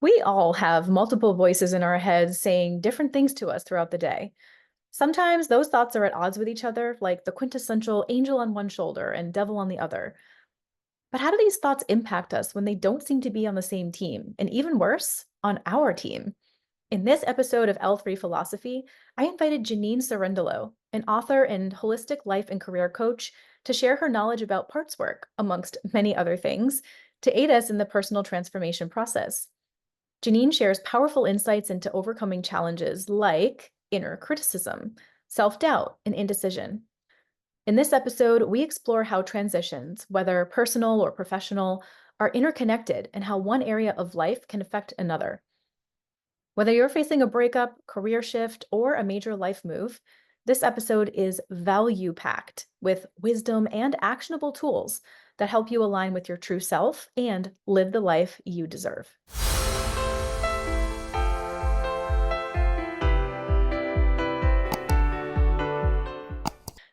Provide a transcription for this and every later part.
We all have multiple voices in our heads saying different things to us throughout the day. Sometimes those thoughts are at odds with each other, like the quintessential angel on one shoulder and devil on the other. But how do these thoughts impact us when they don't seem to be on the same team? And even worse, on our team? In this episode of L3 Philosophy, I invited Jeanine Cerundolo, an author and holistic life and career coach, to share her knowledge about parts work, amongst many other things, to aid us in the personal transformation process. Jeanine shares powerful insights into overcoming challenges like inner criticism, self doubt, and indecision. In this episode, we explore how transitions, whether personal or professional, are interconnected and how one area of life can affect another. Whether you're facing a breakup, career shift, or a major life move, this episode is value packed with wisdom and actionable tools that help you align with your true self and live the life you deserve.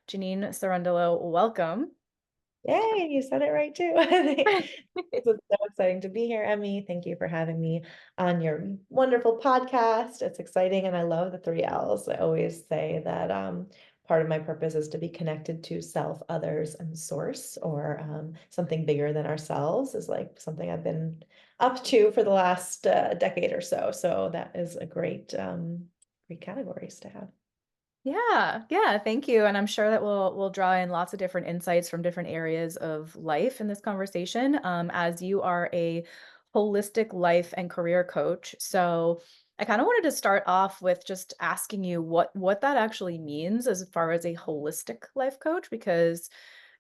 Jeanine Cerundolo, welcome. Yay, you said it right too. It's so exciting to be here, Emmy. Thank you for having me on your wonderful podcast. It's exciting, and I love the three L's. I always say that part of my purpose is to be connected to self, others, and source, or something bigger than ourselves is like something I've been up to for the last decade or so. So that is a great categories to have. Yeah, thank you. And I'm sure that we'll draw in lots of different insights from different areas of life in this conversation, as you are a holistic life and career coach. So I kind of wanted to start off with just asking you what that actually means as far as a holistic life coach, because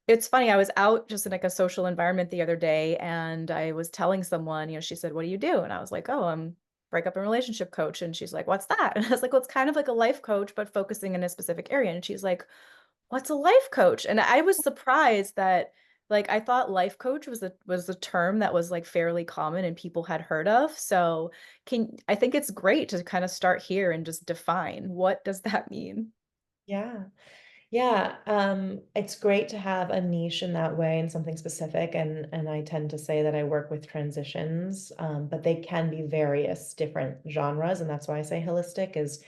it's funny, I was out just in like a social environment the other day and I was telling someone, she said, "What do you do?" And I was like, "Oh, I'm breakup and relationship coach." And she's like, "What's that?" And I was like, "Well, it's kind of like a life coach, but focusing in a specific area." And she's like, "What's a life coach?" And I was surprised that like I thought life coach was a term that was like fairly common and people had heard of. So I think it's great to kind of start here and just define what does that mean? Yeah. Yeah, it's great to have a niche in that way and something specific. And I tend to say that I work with transitions, but they can be various different genres, and that's why I say holistic is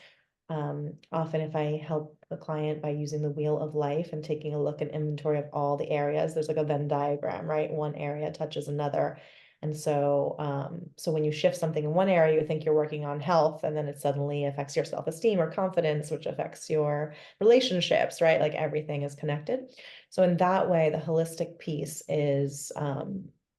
often if I help a client by using the wheel of life and taking a look at inventory of all the areas, there's like a Venn diagram, right? One area touches another. And so when you shift something in one area, you think you're working on health, and then it suddenly affects your self-esteem or confidence, which affects your relationships, right? Like everything is connected. So in that way, the holistic piece is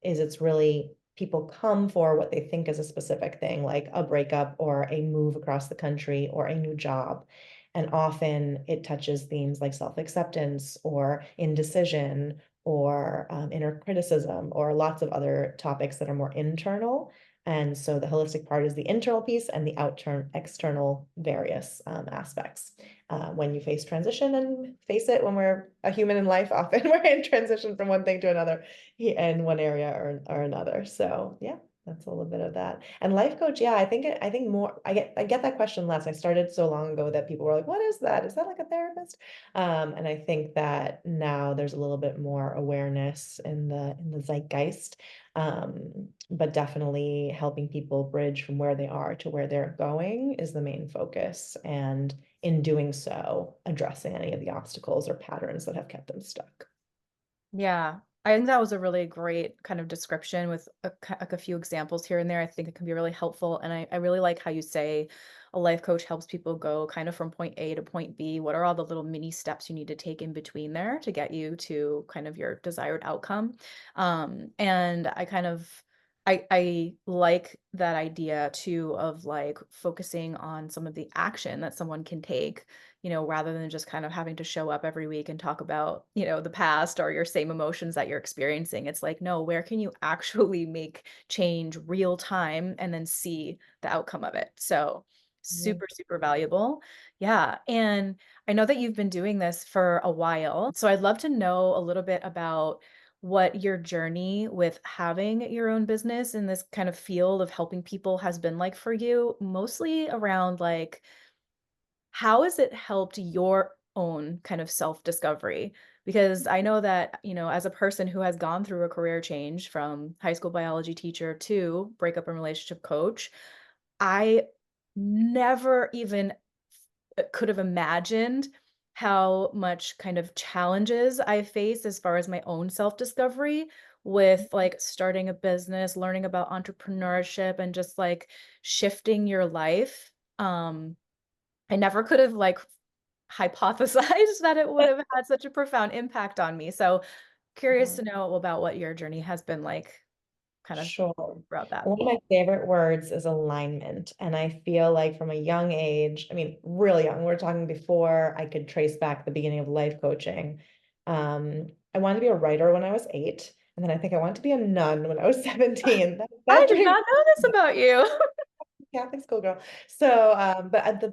it's really people come for what they think is a specific thing, like a breakup or a move across the country or a new job. And often it touches themes like self-acceptance or indecision or inner criticism or lots of other topics that are more internal. And so the holistic part is the internal piece and the external various aspects. When you face transition, and face it, when we're a human in life, often we're in transition from one thing to another in one area or another. So yeah, that's a little bit of that. And life coach, yeah, I think more I get that question less. I started so long ago that people were like, "What is that? Is that like a therapist?" And I think that now there's a little bit more awareness in the zeitgeist, but definitely helping people bridge from where they are to where they're going is the main focus. And in doing so, addressing any of the obstacles or patterns that have kept them stuck. Yeah, I think that was a really great kind of description with like a few examples here and there. I think it can be really helpful. And I really like how you say a life coach helps people go kind of from point A to point B. What are all the little mini steps you need to take in between there to get you to kind of your desired outcome? And I like that idea too of like focusing on some of the action that someone can take, rather than just kind of having to show up every week and talk about, the past or your same emotions that you're experiencing. It's like, no, where can you actually make change real time and then see the outcome of it? So Yeah. super, super valuable. Yeah. And I know that you've been doing this for a while. So I'd love to know a little bit about what your journey with having your own business in this kind of field of helping people has been like for you, mostly around like how has it helped your own kind of self-discovery? because I know that, as a person who has gone through a career change from high school biology teacher to breakup and relationship coach, I never even could have imagined how much kind of challenges I faced as far as my own self-discovery with like starting a business, learning about entrepreneurship and just like shifting your life. I never could have like hypothesized that it would have had such a profound impact on me. So curious Yeah. to know about what your journey has been like kind of Sure. throughout that. One of my favorite words is alignment. And I feel like from a young age, I mean, really young, we're talking before I could trace back the beginning of life coaching. I wanted to be a writer when I was 8. And then I think I wanted to be a nun when I was 17. That I did dream not know this about you. Catholic schoolgirl. So, but at the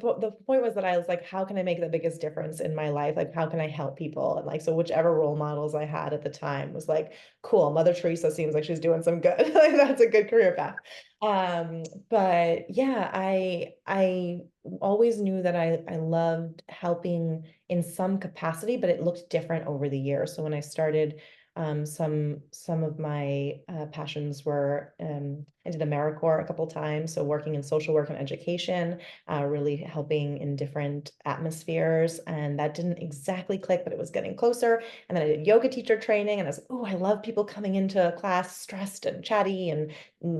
point was that I was like, how can I make the biggest difference in my life? Like, how can I help people? And like, so whichever role models I had at the time was like, cool, Mother Teresa seems like she's doing some good. Like, that's a good career path. But yeah, I always knew that I loved helping in some capacity, but it looked different over the years. So when I started some of my passions were I did AmeriCorps a couple times, so working in social work and education, really helping in different atmospheres, and that didn't exactly click, but it was getting closer. And then I did yoga teacher training, and I was like, oh, I love people coming into a class stressed and chatty and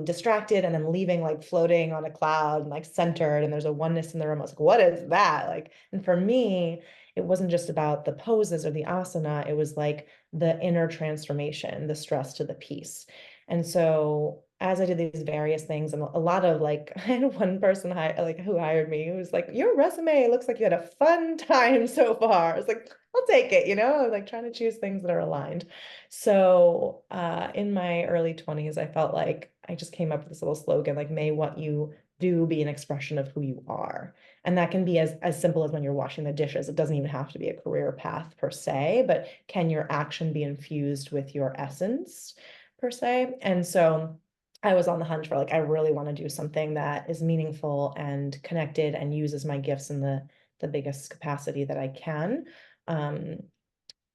distracted, and then leaving like floating on a cloud and like centered, and there's a oneness in the room. I was like, what is that? Like, and for me, it wasn't just about the poses or the asana, it was like the inner transformation, the stress to the peace. And so as I did these various things, and a lot of like, I had one person like who hired me who was like, your resume looks like you had a fun time so far. I was like, I'll take it, like trying to choose things that are aligned. So in my early 20s, I felt like I just came up with this little slogan, like, may what you do be an expression of who you are. And that can be as simple as when you're washing the dishes. It doesn't even have to be a career path per se, but can your action be infused with your essence per se? And so I was on the hunt for like, I really want to do something that is meaningful and connected and uses my gifts in the biggest capacity that I can. Um,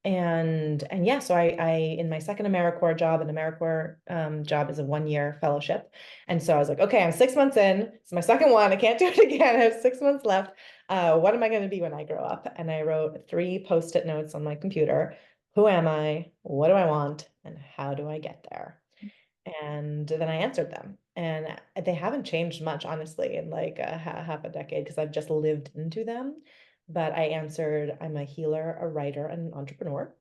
and yeah, so I in my second AmeriCorps job, an AmeriCorps job is a 1 year fellowship. And so I was like, okay, I'm 6 months in. It's my second one. I can't do it again. I have 6 months left. What am I going to be when I grow up? And I wrote 3 post-it notes on my computer. Who am I? What do I want? And how do I get there? And then I answered them. And they haven't changed much, honestly, in like half a decade because I've just lived into them. But I answered, I'm a healer, a writer, and an entrepreneur.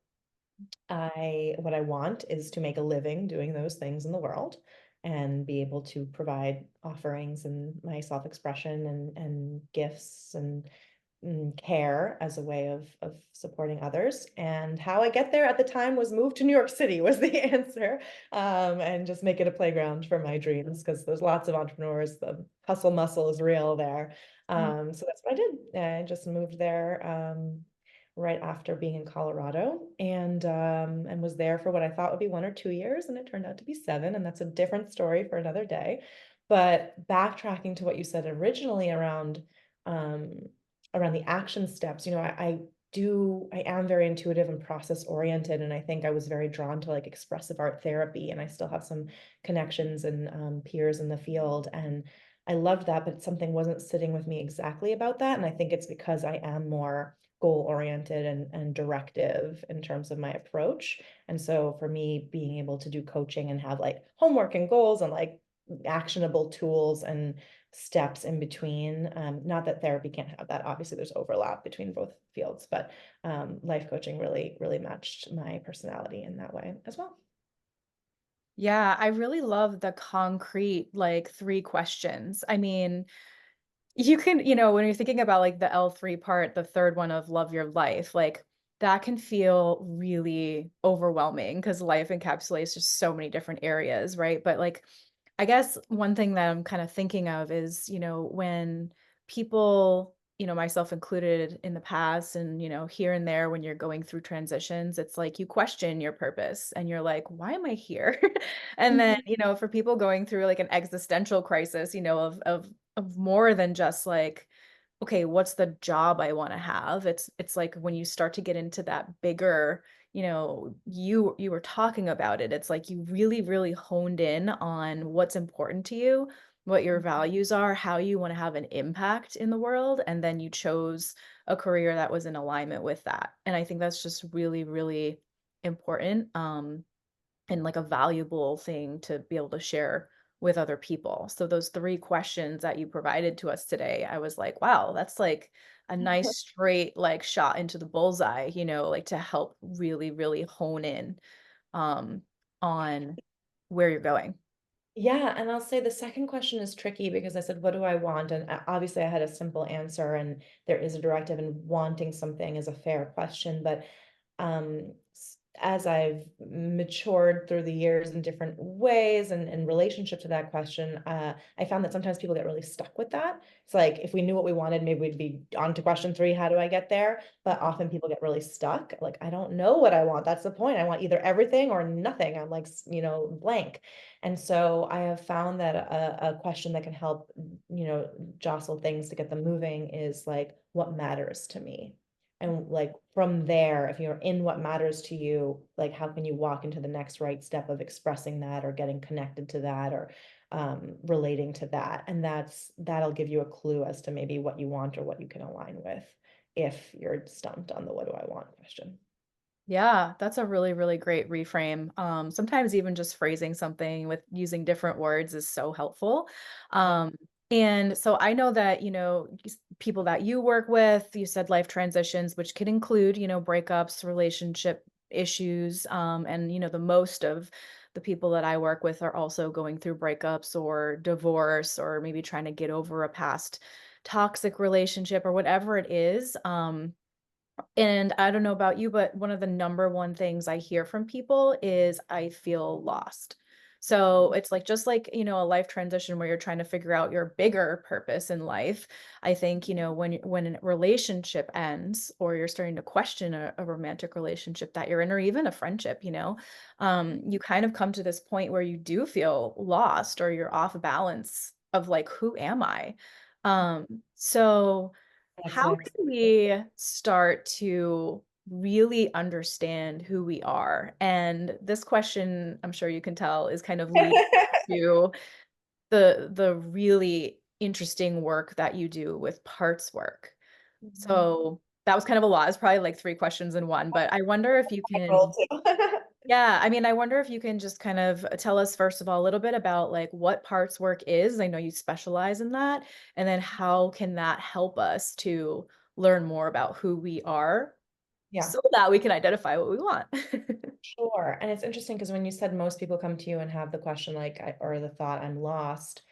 What I want is to make a living doing those things in the world and be able to provide offerings and my self-expression and gifts and care as a way of supporting others. And how I get there at the time was move to New York City was the answer, and just make it a playground for my dreams because there's lots of entrepreneurs. The hustle muscle is real there. So that's what I did. I just moved there right after being in Colorado and was there for what I thought would be 1 or 2 years, and it turned out to be 7, and that's a different story for another day. But backtracking to what you said originally um, around the action steps, I am very intuitive and process oriented. And I think I was very drawn to like expressive art therapy. And I still have some connections and peers in the field. And I loved that, but something wasn't sitting with me exactly about that. And I think it's because I am more goal oriented and directive in terms of my approach. And so for me, being able to do coaching and have like homework and goals and like actionable tools and steps in between. Not that therapy can't have that. Obviously, there's overlap between both fields, but life coaching really, really matched my personality in that way as well. Yeah, I really love the concrete, like 3 questions. I mean, you can, when you're thinking about like the L3 part, the third one of love your life, like that can feel really overwhelming because life encapsulates just so many different areas, right? But like, I guess one thing that I'm kind of thinking of is, when people, myself included in the past and, here and there when you're going through transitions, it's like you question your purpose and you're like, why am I here? And then, Mhm. for people going through like an existential crisis, of more than just like, okay, what's the job I want to have? It's like when you start to get into that bigger, you were talking about it. It's like you really, really honed in on what's important to you, what your values are, how you want to have an impact in the world, and then you chose a career that was in alignment with that. And I think that's just really, really important. And like a valuable thing to be able to share with other people. So those three questions that you provided to us today, I was like, wow, that's like a nice straight like shot into the bullseye, like to help really, really hone in um on where you're going. Yeah, and I'll say the second question is tricky because I said, what do I want? And obviously I had a simple answer, and there is a directive, and wanting something is a fair question. But as I've matured through the years in different ways and in relationship to that question, I found that sometimes people get really stuck with that. It's like if we knew what we wanted, maybe we'd be on to question three, how do I get there? But often people get really stuck. Like, I don't know what I want. That's the point. I want either everything or nothing. I'm like, blank. And so I have found that a question that can help, jostle things to get them moving is like, what matters to me? And like from there, if you're in what matters to you, like how can you walk into the next right step of expressing that or getting connected to that or relating to that? And that'll give you a clue as to maybe what you want or what you can align with if you're stumped on the what do I want question. Yeah, that's a really, really great reframe. Sometimes even just phrasing something with using different words is so helpful. And so I know that, people that you work with, you said life transitions, which could include, breakups, relationship issues. And, the most of the people that I work with are also going through breakups or divorce or maybe trying to get over a past toxic relationship or whatever it is. And I don't know about you, but one of the number one things I hear from people is I feel lost. So it's like just like, a life transition where you're trying to figure out your bigger purpose in life. I think, when a relationship ends or you're starting to question a romantic relationship that you're in, or even a friendship, you kind of come to this point where you do feel lost or you're off balance of like, who am I? So how Excellent. can we start to really understand who we are? And this question, I'm sure you can tell, is kind of leading to the really interesting work that you do with parts work. Mhm. So that was kind of a lot. It's probably like three questions in one, but I wonder if you I roll can, too. yeah, I mean, I wonder if you can just kind of tell us, first of all, a little bit about like what parts work is. I know you specialize in that. And then how can that help us to learn more about who we are Yeah. so that we can identify what we want? Sure. And it's interesting because when you said most people come to you and have the question like, or the thought, I'm lost,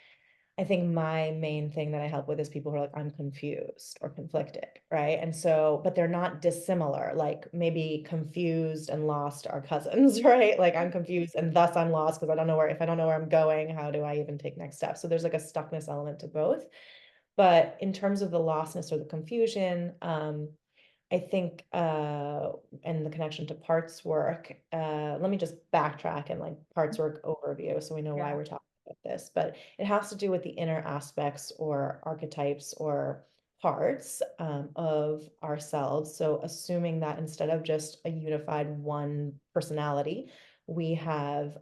I think my main thing that I help with is people who are like, I'm confused or conflicted, right? And so, but they're not dissimilar. Like maybe confused and lost are cousins, right? Like I'm confused and thus I'm lost because I don't know where, if I don't know where I'm going, how do I even take next steps? So there's like a stuckness element to both. But in terms of the lostness or the confusion, I think, and the connection to parts work, let me just backtrack and like parts work overview so we know why Yeah. we're talking about this. But it has to do with the inner aspects or archetypes or parts of ourselves. So assuming that instead of just a unified one personality, we have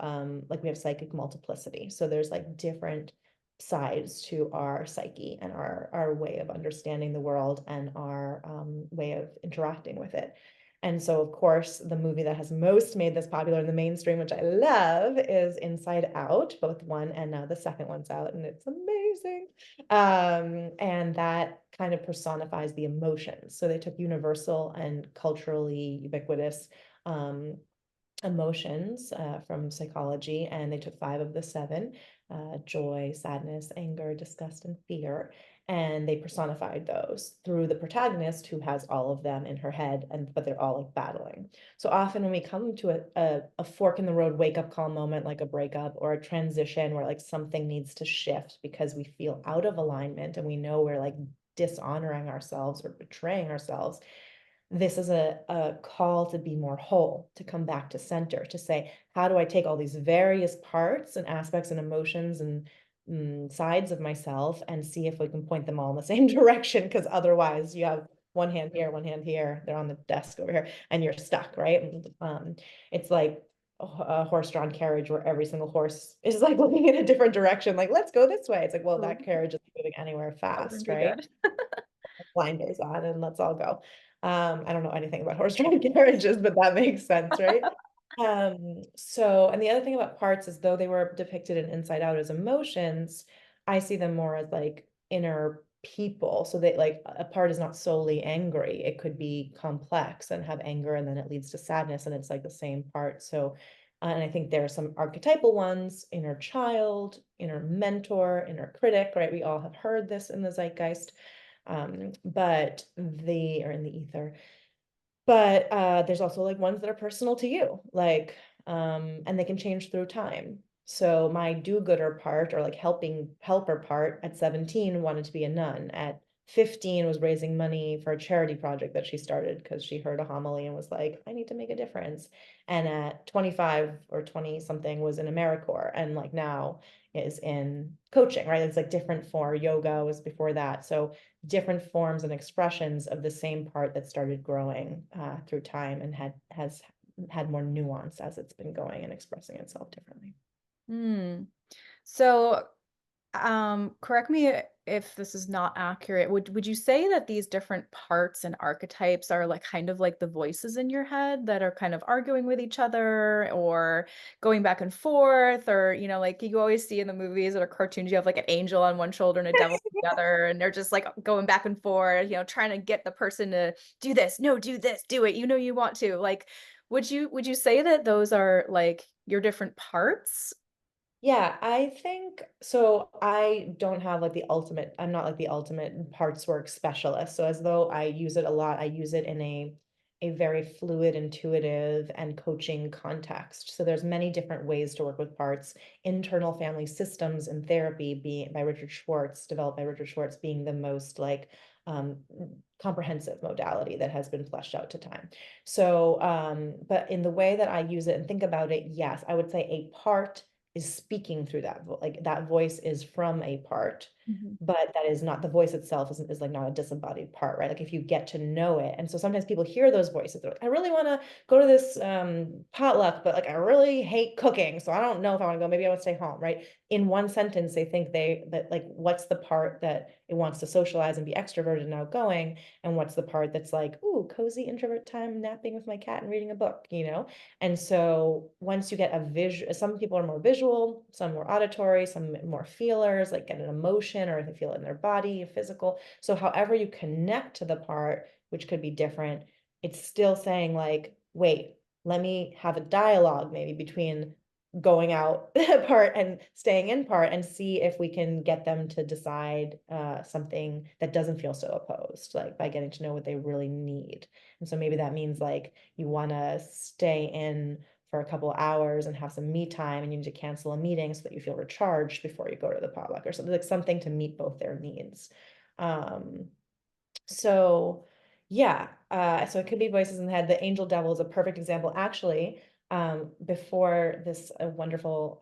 like we have psychic multiplicity. So there's like different sides to our psyche and our way of understanding the world and our way of interacting with it. And so, of course, the movie that has most made this popular in the mainstream, which I love, is Inside Out. Both one and now the second one's out, and it's amazing. And that kind of personifies the emotions. So they took universal and culturally ubiquitous emotions from psychology, and they took five of the seven, joy, sadness, anger, disgust, and fear, and they personified those through the protagonist who has all of them in her head, and but they're all like battling. So often when we come to a fork in the road wake up call moment, like a breakup or a transition where like something needs to shift because we feel out of alignment and we know we're like dishonoring ourselves or betraying ourselves, this is a call to be more whole, to come back to center, to say, how do I take all these various parts and aspects and emotions and sides of myself and see if we can point them all in the same direction? Because otherwise, you have one hand here, one hand here, they're on the desk over here, and you're stuck, right? It's like a horse-drawn carriage where every single horse is like looking in a different direction, like, let's go this way. It's like, well, Ooh, that carriage isn't moving anywhere that wouldn't fast, be right? good. Blinders on and let's all go. I don't know anything about horse-drawn carriages, but that makes sense, right? So, and the other thing about parts is though they were depicted in Inside Out as emotions, I see them more as like inner people. So they like a part is not solely angry. It could be complex and have anger and then it leads to sadness and it's like the same part. So, and I think there are some archetypal ones, inner child, inner mentor, inner critic, right? We all have heard this in the zeitgeist. But the, or in the ether, but there's also like ones that are personal to you, like, and they can change through time. So my do-gooder part or like helper part at 17 wanted to be a nun. At 15 was raising money for a charity project that she started because she heard a homily and was like, I need to make a difference. And at 25 or 20 something was in AmeriCorps and like now is in coaching, right? It's like different for yoga was before that. So different forms and expressions of the same part that started growing through time and has had more nuance as it's been going and expressing itself differently. Hmm. So, correct me if this is not accurate. Would you say that these different parts and archetypes are like kind of like the voices in your head that are kind of arguing with each other or going back and forth, or like you always see in the movies or cartoons, you have like an angel on one shoulder and a devil on the other, and they're just like going back and forth, trying to get the person to do this, no, do this, do it, you want to. Like, would you say that those are like your different parts? Yeah, I think so. I don't have like the ultimate, I'm not like the ultimate parts work specialist. So as though I use it a lot, I use it in a very fluid, intuitive, and coaching context. So there's many different ways to work with parts. Internal family systems and therapy being by Richard Schwartz, developed by Richard Schwartz, being the most like um, comprehensive modality that has been fleshed out to time. So, but in the way that I use it and think about it, yes, I would say a part is speaking through that like that voice is from a part, Mhm. but that is not the voice itself is like not a disembodied part, right? Like if you get to know it. And so sometimes people hear those voices, they're like, I really want to go to this potluck, but like I really hate cooking, so I don't know if I want to go, maybe I would stay home, right? In one sentence they think that like what's the part that it wants to socialize and be extroverted and outgoing, and what's the part that's like, ooh, cozy introvert time napping with my cat and reading a book. And so once you get a visual, some people are more visual, some more auditory, some more feelers, like get an emotion or they feel it in their body, physical. So however you connect to the part, which could be different, it's still saying like, wait, let me have a dialogue maybe between going out part and staying in part and see if we can get them to decide something that doesn't feel so opposed, like by getting to know what they really need. And so maybe that means like you want to stay in for a couple of hours and have some me time and you need to cancel a meeting so that you feel recharged before you go to the potluck or something, like something to meet both their needs. Um, so yeah, so it could be voices in the head. The angel devil is a perfect example. Actually, before this wonderful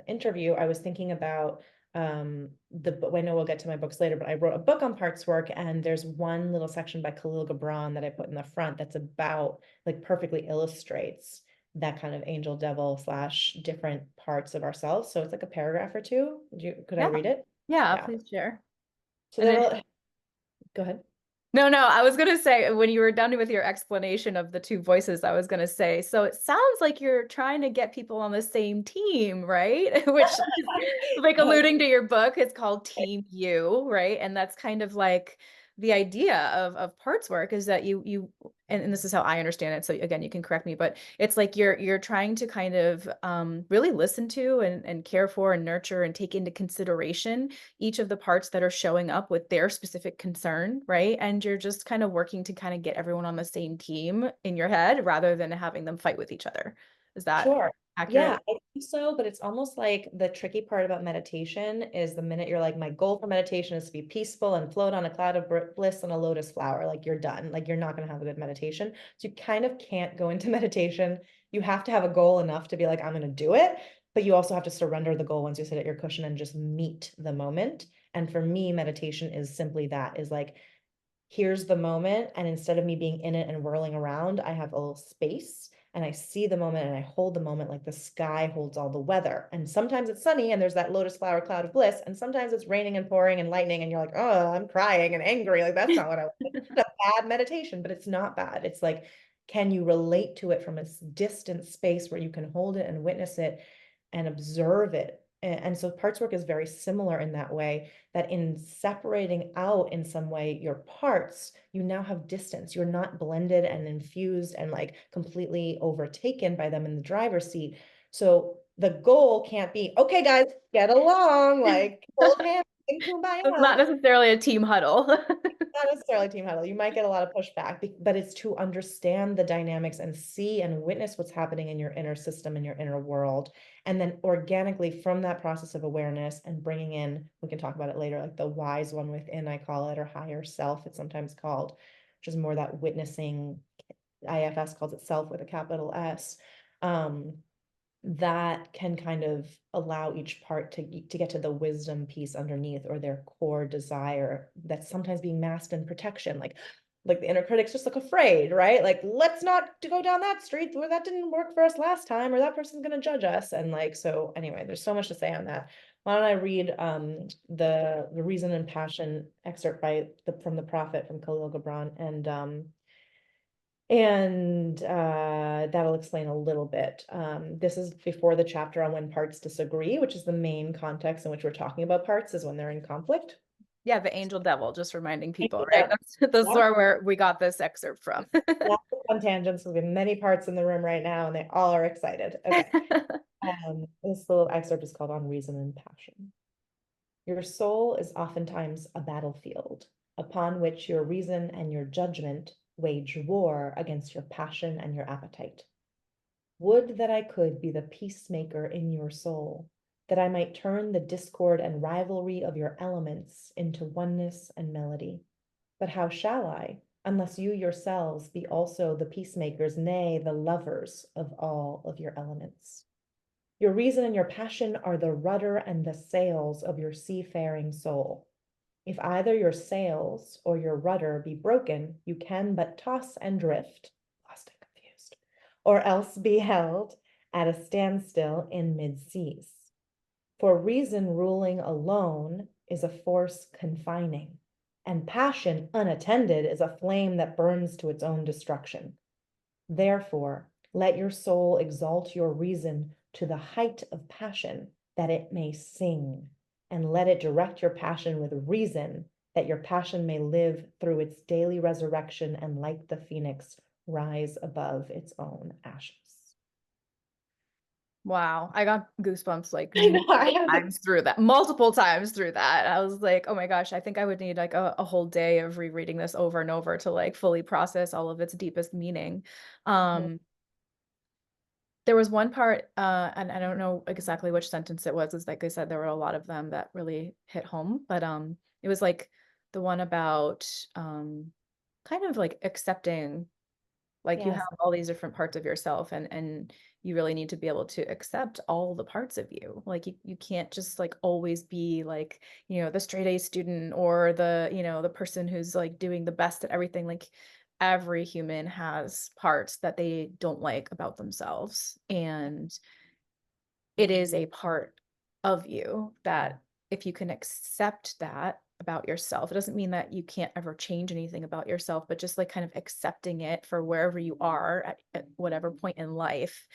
interview, I was thinking about I know we'll get to my books later, but I wrote a book on parts work, and there's one little section by Khalil Gibran that I put in the front that's about like perfectly illustrates that kind of angel devil slash different parts of ourselves. So it's like a paragraph or two. Could I Yeah. read it? Yeah, Yeah. please share. So And then that'll go ahead. no, no, I was gonna say when you were done with your explanation of the two voices, I was gonna say, so it sounds like you're trying to get people on the same team, right? Which is like alluding to your book. It's called Team You, right? And that's kind of like the idea of parts work is that you and this is how I understand it. So again, you can correct me, but it's like you're trying to kind of really listen to and care for and nurture and take into consideration each of the parts that are showing up with their specific concern, right? And you're just kind of working to kind of get everyone on the same team in your head rather than having them fight with each other. Is that Sure. accurate? Yeah, I think so, but it's almost like the tricky part about meditation is the minute you're like, my goal for meditation is to be peaceful and float on a cloud of bliss and a lotus flower, like you're done. Like you're not going to have a good meditation. So you kind of can't go into meditation. You have to have a goal enough to be like, I'm going to do it. But you also have to surrender the goal once you sit at your cushion and just meet the moment. And for me, meditation is simply that, is like here's the moment. And instead of me being in it and whirling around, I have a little space and I see the moment and I hold the moment like the sky holds all the weather. And sometimes it's sunny and there's that lotus flower cloud of bliss. And sometimes it's raining and pouring and lightning and you're like, oh, I'm crying and angry. Like that's not what I want. It's a bad meditation, but it's not bad. It's like, can you relate to it from a distant space where you can hold it and witness it and observe it? And so parts work is very similar in that way, that in separating out in some way your parts, you now have distance. You're not blended and infused and like completely overtaken by them in the driver's seat. So the goal can't be, okay, guys, get along, like hold hands and It's kumbaya. not necessarily a team huddle. Not necessarily team huddle. You might get a lot of pushback, but it's to understand the dynamics and see and witness what's happening in your inner system, in your inner world. And then organically from that process of awareness and bringing in, we can talk about it later, like the wise one within, I call it, or higher self, it's sometimes called, which is more that witnessing. IFS calls it self with a capital S. That can kind of allow each part to get to the wisdom piece underneath, or their core desire that's sometimes being masked in protection, like the inner critic's just like afraid, right? Like, let's not to go down that street where that didn't work for us last time, or that person's going to judge us. And like, so anyway, there's so much to say on that. Why don't I read the Reason and Passion excerpt from the Prophet from Khalil Gibran, and that'll explain a little bit. This is before the chapter on when parts disagree, which is the main context in which we're talking about parts, is when they're in conflict. Yeah, the angel devil, just reminding people, right? Yeah, That's where we got this excerpt from. lots of fun tangents. We have many parts in the room right now, and they all are excited. Okay. This little excerpt is called On Reason and Passion. Your soul is oftentimes a battlefield upon which your reason and your judgment wage war against your passion and your appetite. Would that I could be the peacemaker in your soul, that I might turn the discord and rivalry of your elements into oneness and melody. But how shall I, unless you yourselves be also the peacemakers, nay, the lovers of all of your elements? Your reason and your passion are the rudder and the sails of your seafaring soul. If either your sails or your rudder be broken, you can but toss and drift, lost and confused, or else be held at a standstill in mid-seas. For reason ruling alone is a force confining, and passion unattended is a flame that burns to its own destruction. Therefore, let your soul exalt your reason to the height of passion, that it may sing, and let it direct your passion with reason, that your passion may live through its daily resurrection and, like the phoenix, rise above its own ashes. Wow, I got goosebumps like I know, I was like, multiple times through that. I was like, oh my gosh, I think I would need like a whole day of rereading this over and over to like fully process all of its deepest meaning. Um, there was one part, and I don't know exactly which sentence it was. It's like I said, there were a lot of them that really hit home, but it was like the one about kind of like accepting, like you have yes, all these different parts of yourself, and you really need to be able to accept all the parts of you. Like you can't just like always be like, the straight A student or the person who's like doing the best at everything. Like every human has parts that they don't like about themselves. And it is a part of you that if you can accept that about yourself, it doesn't mean that you can't ever change anything about yourself, but just like kind of accepting it for wherever you are at whatever point in life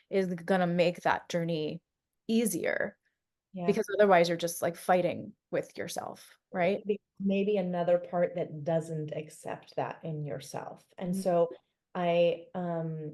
is going to make that journey easier, yeah. because otherwise you're just like fighting with yourself, right? Maybe another part that doesn't accept that in yourself. And Mhm. so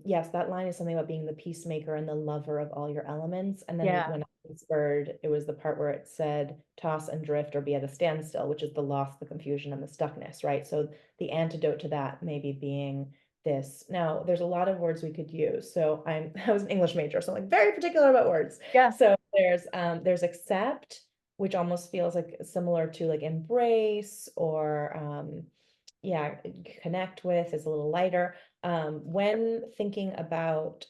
yes, that line is something about being the peacemaker and the lover of all your elements. And then Yeah. when I whispered, it was the part where it said toss and drift or be at a standstill, which is the loss, the confusion, and the stuckness, right? So the antidote to that maybe being this. Now, there's a lot of words we could use. So I was an English major, so I'm like very particular about words. Yeah. So there's accept, which almost feels like similar to like embrace, or yeah, connect with is a little lighter. When thinking about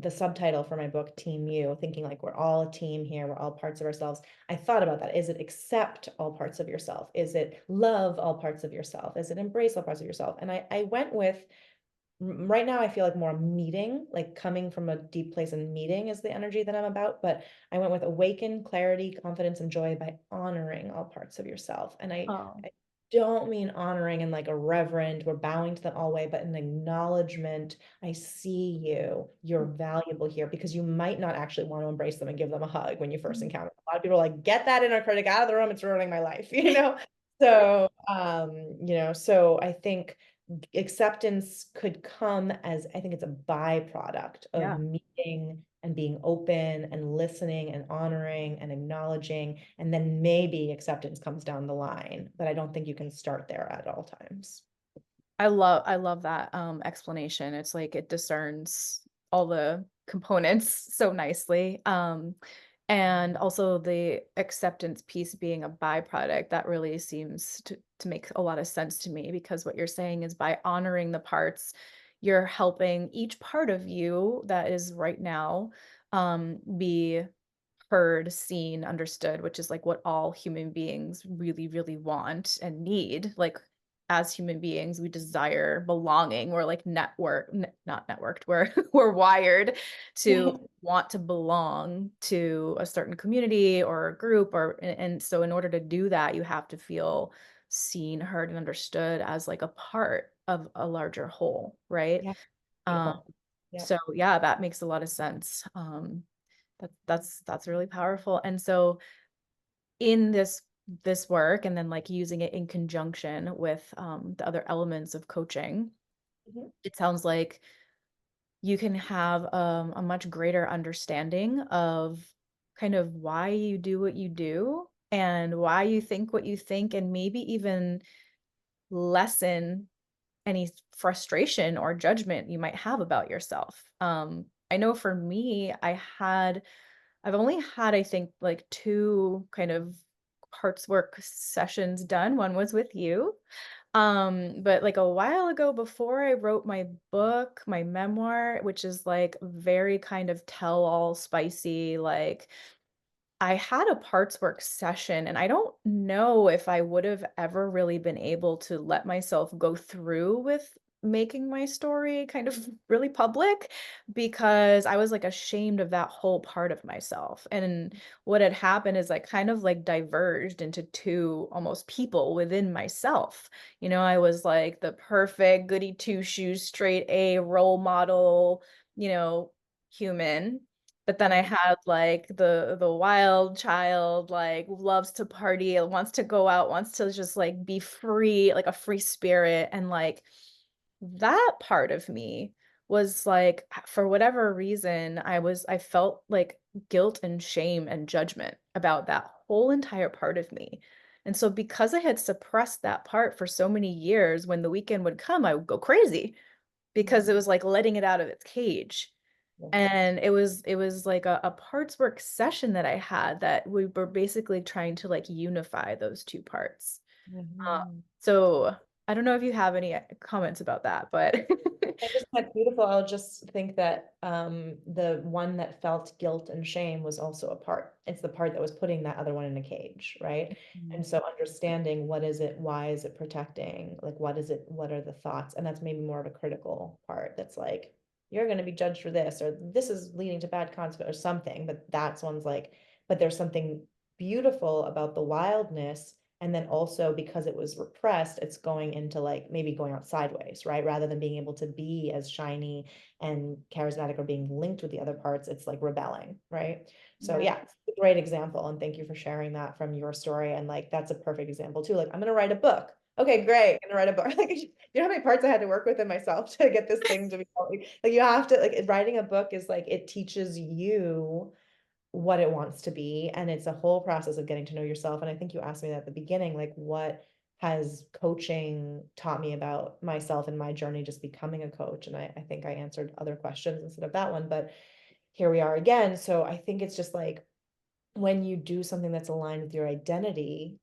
the subtitle for my book, Team You, thinking like we're all a team here, we're all parts of ourselves. I thought about that. Is it accept all parts of yourself? Is it love all parts of yourself? Is it embrace all parts of yourself? And I went with, right now I feel like more meeting, like coming from a deep place and meeting is the energy that I'm about. But I went with awaken, clarity, confidence, and joy by honoring all parts of yourself. And Oh, I don't mean honoring in like a reverend, we're bowing to them all way, but an acknowledgement. I see you, you're valuable here, because you might not actually want to embrace them and give them a hug when you first mhm. encounter them. A lot of people are like, get that inner critic out of the room, it's ruining my life, you know? So, so I think acceptance could come as, I think it's a byproduct of Yeah. meeting and being open and listening and honoring and acknowledging, and then maybe acceptance comes down the line, but I don't think you can start there at all times. I love that explanation. It's like it discerns all the components so nicely. And also the acceptance piece being a byproduct, that really seems to make a lot of sense to me, because what you're saying is by honoring the parts, you're helping each part of you that is right now be heard, seen, understood, which is like what all human beings really, really want and need. Like as human beings, we desire belonging. We're like not networked. We're we're wired to want to belong to a certain community or a group, or and so in order to do that, you have to feel seen, heard, and understood as like a part of a larger whole, right? Yeah, Um, beautiful. Yeah. so yeah, that makes a lot of sense. That's really powerful. And so in this work, and then like using it in conjunction with the other elements of coaching, Mhm. it sounds like you can have a much greater understanding of kind of why you do what you do and why you think what you think, and maybe even lessen any frustration or judgment you might have about yourself. I know for me, I've only had, I think, like 2 kind of parts work sessions done. One was with you. But like a while ago, before I wrote my book, my memoir, which is like very kind of tell all spicy, like I had a parts work session, and I don't know if I would have ever really been able to let myself go through with making my story kind of really public, because I was like ashamed of that whole part of myself. And what had happened is I kind of like diverged into two almost people within myself. You know, I was like the perfect goody two shoes, straight A role model, you know, human, but then I Mhm. had like the wild child, like loves to party, wants to go out, wants to just like be free, like a free spirit. And like that part of me was like, for whatever reason, I felt like guilt and shame and judgment about that whole entire part of me. And so because I had suppressed that part for so many years, when the weekend would come, I would go crazy because it Mhm. was like letting it out of its cage. Yes. And it was like a parts work session that I had, that we were basically trying to like unify those two parts. Uh, Mhm. so I don't know if you have any comments about that, but I just, that's beautiful. I'll just think that the one that felt guilt and shame was also a part. It's the part that was putting that other one in a cage, right? Mm, And so understanding what is it, why is it protecting? Like what is it, what are the thoughts? And that's maybe more of a critical part that's like, you're going to be judged for this, or this is leading to bad consequence or something. But that's one's like, but there's something beautiful about the wildness, and then also because it was repressed, it's going into like maybe going out sideways, right? Rather than being able to be as shiny and charismatic or being linked with the other parts, it's like rebelling, right? So yeah. yeah, it's a great example. And thank you for sharing that from your story. And like that's a perfect example too. Like, I'm gonna write a book. Okay, great. I'm gonna write a book. Like, you know how many parts I had to work with in myself to get this thing to be like you have to, like, writing a book is like it teaches you what it wants to be. And it's a whole process of getting to know yourself. And I think you asked me that at the beginning, like, what has coaching taught me about myself and my journey just becoming a coach? And I think I answered other questions instead of that one, but here we are again. So I think it's just like when you do something that's aligned with your identity,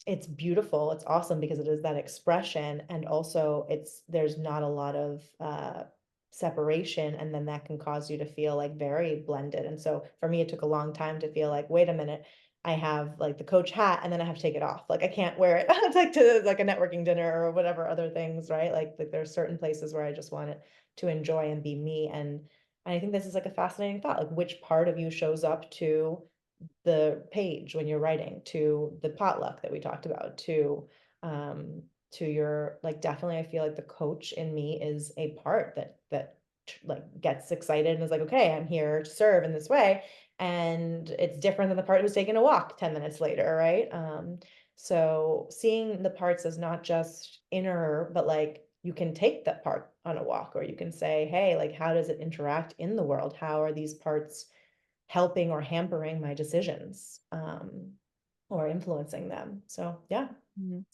it's beautiful, it's awesome because it is that expression. And also it's, there's not a lot of separation, and then that can cause you to feel like very blended. And so for me, it took a long time to feel like, wait a minute, I have like the coach hat and then I have to take it off. Like I can't wear it like to like a networking dinner or whatever other things, right? Like there's certain places where I just want it to enjoy and be me. And I think this is like a fascinating thought, like which part of you shows up to the page when you're writing, to the potluck that we talked about, um to your, like, definitely I feel like the coach in me is a part that like gets excited and is like, okay, I'm here to serve in this way. And it's different than the part who's taking a walk 10 minutes later, right? So seeing the parts as not just inner, but like you can take that part on a walk, or you can say, hey, like how does it interact in the world? How are these parts helping or hampering my decisions, or influencing them? So yeah, Mhm.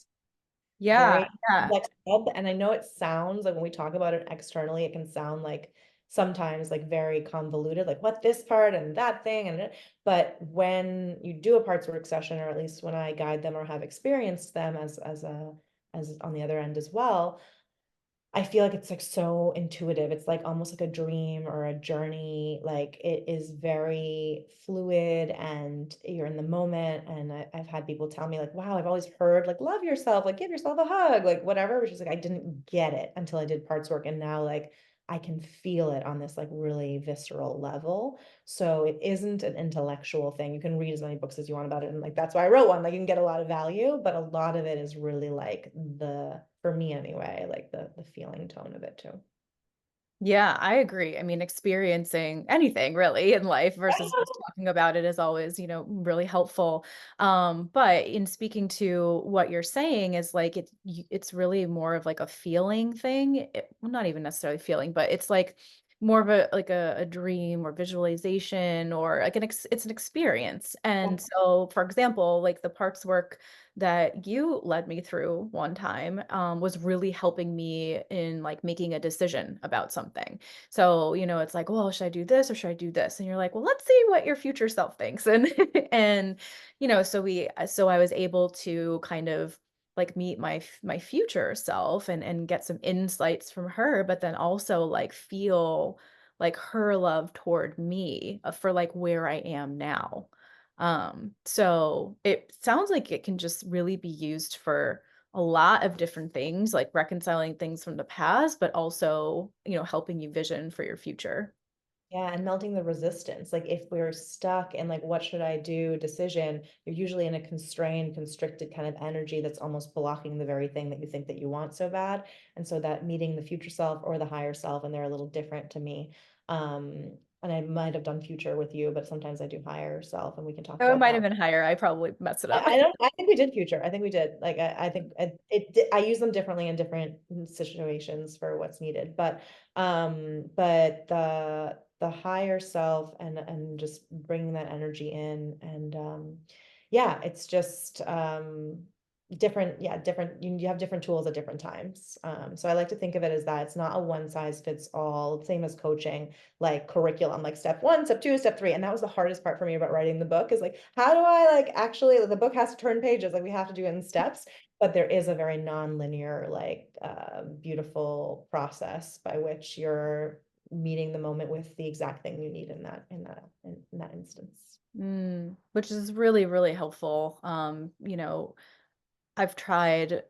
Yeah, very yeah. complex web. And I know it sounds like when we talk about it externally, it can sound like sometimes like very convoluted, like what this part and that thing but when you do a parts work session, or at least when I guide them or have experienced them as on the other end as well, I feel like it's like so intuitive. It's like almost like a dream or a journey. Like it is very fluid and you're in the moment. And I've had people tell me like, wow, I've always heard like, love yourself, like give yourself a hug, like whatever, which is like, I didn't get it until I did parts work. And now like I can feel it on this like really visceral level. So it isn't an intellectual thing. You can read as many books as you want about it. And like, that's why I wrote one. Like you can get a lot of value, but a lot of it is really like for me anyway, like the feeling tone of it too. Yeah, I agree. I mean, experiencing anything really in life versus just talking about it is always, really helpful. But in speaking to what you're saying is like it's really more of like a feeling thing. Well, not even necessarily feeling, but it's like more of a dream or visualization or like it's an experience. And Yeah. so, for example, like the parts work that you led me through one time was really helping me in like making a decision about something. So, it's like, well, should I do this or should I do this? And you're like, well, let's see what your future self thinks. And and so I was able to kind of like meet my future self and get some insights from her, but then also like feel like her love toward me for like where I am now. So it sounds like it can just really be used for a lot of different things, like reconciling things from the past, but also, helping you vision for your future. Yeah, and melting the resistance. Like if we're stuck in like what should I do decision, you're usually in a constrained, constricted kind of energy that's almost blocking the very thing that you think that you want so bad. And so that meeting the future self or the higher self, and they're a little different to me. And I might have done future with you, but sometimes I do higher self, and we can talk Oh, it about might have that. been higher. I probably messed it up. I don't, I think we did future. I think we did. Like, I think I use them differently in different situations for what's needed. But the higher self and just bringing that energy in and, yeah, it's just, different. Yeah, different. You have different tools at different times. So I like to think of it as that it's not a one size fits all, same as coaching, like curriculum, like step one, step two, step three. And that was the hardest part for me about writing the book is like, how do I like actually, the book has to turn pages, like we have to do it in steps, but there is a very non-linear, like beautiful process by which you're meeting the moment with the exact thing you need in that instance. Which is really, really helpful. I've tried,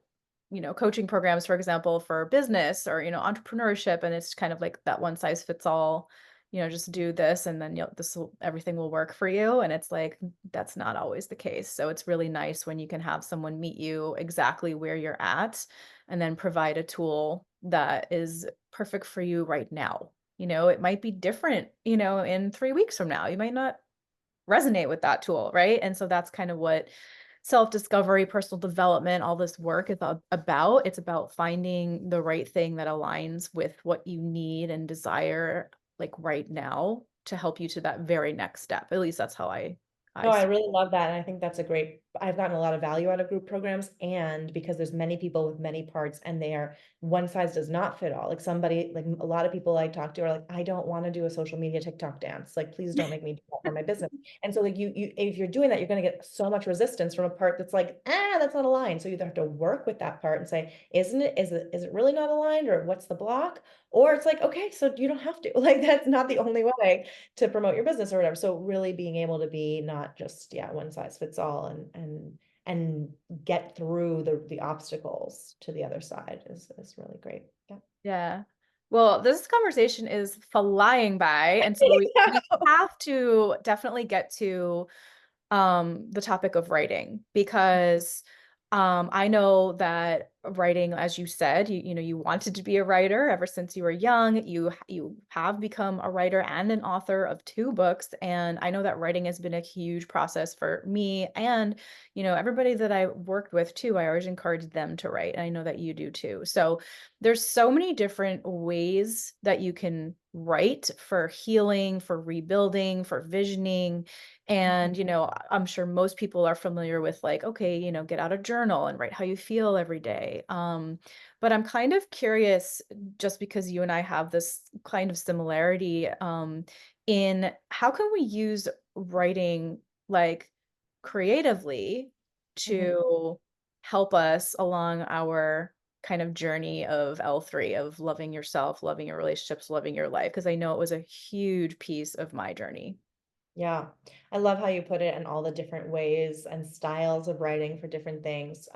coaching programs, for example, for business or, entrepreneurship, and it's kind of like that one size fits all, just do this and then everything will work for you. And it's like, that's not always the case. So it's really nice when you can have someone meet you exactly where you're at and then provide a tool that is perfect for you right now. It might be different, in 3 weeks from now. You might not resonate with that tool, right? And so that's kind of what self-discovery, personal development, all this work is about. It's about finding the right thing that aligns with what you need and desire like right now to help you to that very next step. At least that's how I No, I I see. really love that. And I think that's a great, I've gotten a lot of value out of group programs. And because there's many people with many parts and they are one size does not fit all. Like somebody, like a lot of people I talk to are like, I don't want to do a social media TikTok dance. Like, please don't make me do that for my business. And so like if you're doing that, you're going to get so much resistance from a part that's like, that's not aligned. So you either have to work with that part and say, is it really not aligned or what's the block? Or it's like, okay, so you don't have to, like, that's not the only way to promote your business or whatever. So really being able to be not just, yeah, one size fits all and get through the obstacles to the other side is really great. Yeah. Yeah. Well, this conversation is flying by, and so we have to definitely get to the topic of writing because I know that writing, as you said, you know you wanted to be a writer ever since you were young. You have become a writer and an author of two books, and I know that writing has been a huge process for me and everybody that I worked with too. I always encouraged them to write, and I know that you do too. So there's so many different ways that you can write for healing, for rebuilding, for visioning. And, I'm sure most people are familiar with like, okay, get out a journal and write how you feel every day. But I'm kind of curious, just because you and I have this kind of similarity, in how can we use writing like creatively Mhm. to help us along our kind of journey of L3 of loving yourself, loving your relationships, loving your life? Because I know it was a huge piece of my journey. Yeah, I love how you put it and all the different ways and styles of writing for different things.